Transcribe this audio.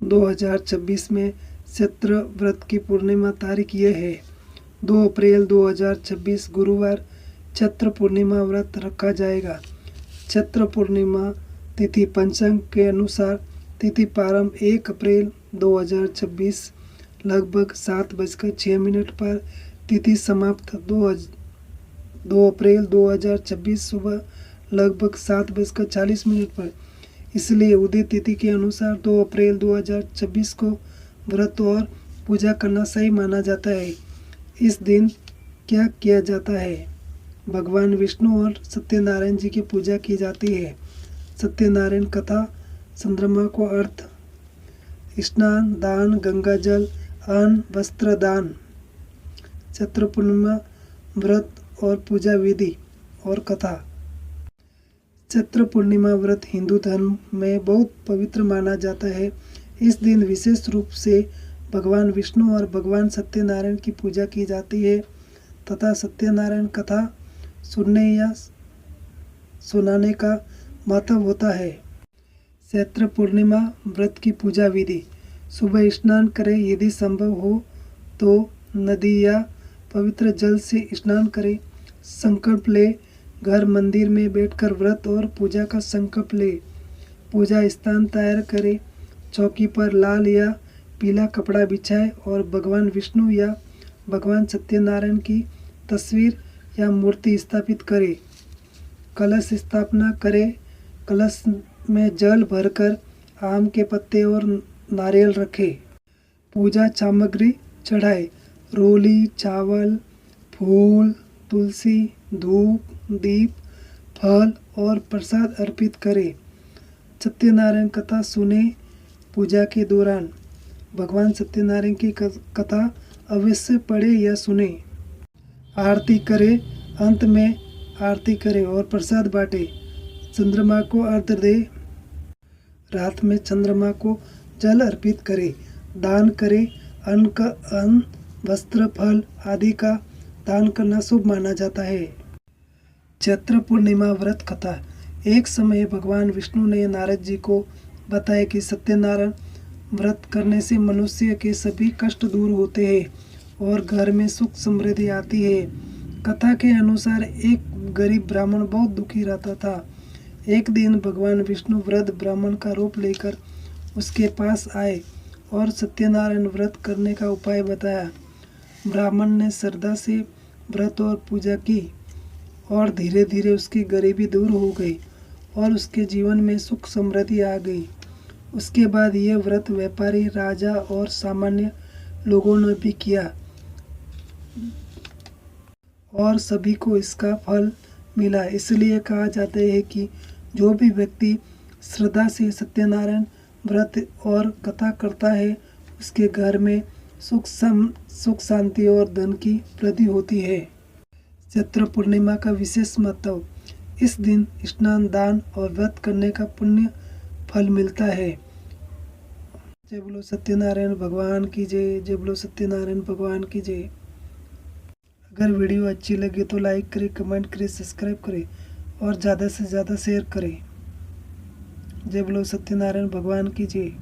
2026 में चैत्र व्रत की पूर्णिमा तारीख ये है। 2 अप्रैल 2026 गुरुवार चैत्र पूर्णिमा व्रत रखा जाएगा। चैत्र पूर्णिमा तिथि पंचांग के अनुसार तिथि प्रारंभ 1 अप्रैल 2026 लगभग 7:06 पर, तिथि समाप्त 2 अप्रैल 2026 सुबह लगभग 7:40 पर। इसलिए उदय तिथि के अनुसार 2 अप्रैल 2026 को व्रत और पूजा करना सही माना जाता है। इस दिन क्या किया जाता है? भगवान विष्णु और सत्यनारायण जी की पूजा की जाती है। सत्यनारायण कथा, चंद्रमा को अर्थ, स्नान, दान, गंगा जल, अन्न, वस्त्र दान। चैत्र पूर्णिमा व्रत और पूजा विधि और कथा। चैत्र पूर्णिमा व्रत हिंदू धर्म में बहुत पवित्र माना जाता है। इस दिन विशेष रूप से भगवान विष्णु और भगवान सत्यनारायण की पूजा की जाती है तथा सत्यनारायण कथा सुनने या सुनाने का महत्व होता है। चैत्र पूर्णिमा व्रत की पूजा विधि। सुबह स्नान करें, यदि संभव हो तो नदी या पवित्र जल से स्नान करें। संकल्प ले, घर मंदिर में बैठकर व्रत और पूजा का संकल्प ले। पूजा स्थान तैयार करें, चौकी पर लाल या पीला कपड़ा बिछाएं और भगवान विष्णु या भगवान सत्यनारायण की तस्वीर या मूर्ति स्थापित करें। कलश स्थापना करें, कलश में जल भरकर आम के पत्ते और नारियल रखें। पूजा सामग्री चढ़ाएं, रोली, चावल, फूल, तुलसी, धूप, दीप, फल और प्रसाद अर्पित करें। सत्यनारायण कथा सुने। पूजा के दौरान भगवान सत्यनारायण की कथा अवश्य पढ़े या सुने। आरती करें, अंत में आरती करें और प्रसाद बांटे। चंद्रमा को अर्घ्य दे। रात में चंद्रमा को जल अर्पित करें। दान करें, अन्न, वस्त्र, फल आदि का दान करना शुभ माना जाता है। चैत्र पूर्णिमा व्रत कथा। एक समय भगवान विष्णु ने नारद जी को बताया कि सत्यनारायण व्रत करने से मनुष्य के सभी कष्ट दूर होते हैं और घर में सुख समृद्धि आती है। कथा के अनुसार एक गरीब ब्राह्मण बहुत दुखी रहता था। एक दिन भगवान विष्णु वृद्ध ब्राह्मण का रूप लेकर उसके पास आए और सत्यनारायण व्रत करने का उपाय बताया। ब्राह्मण ने श्रद्धा से व्रत और पूजा की और धीरे धीरे उसकी गरीबी दूर हो गई और उसके जीवन में सुख समृद्धि आ गई। उसके बाद यह व्रत व्यापारी, राजा और सामान्य लोगों ने भी किया और सभी को इसका फल मिला। इसलिए कहा जाता है कि जो भी व्यक्ति श्रद्धा से सत्यनारायण व्रत और कथा करता है उसके घर में सुख शांति और धन की वृद्धि होती है। चैत्र पूर्णिमा का विशेष महत्व। इस दिन स्नान, दान और व्रत करने का पुण्य फल मिलता है। जय बोलो सत्यनारायण भगवान की जय। जय बोलो सत्यनारायण भगवान की जय। अगर वीडियो अच्छी लगे तो लाइक करें, कमेंट करें, सब्सक्राइब करें और ज़्यादा से ज़्यादा शेयर करें। जय बोलो सत्यनारायण भगवान की जय।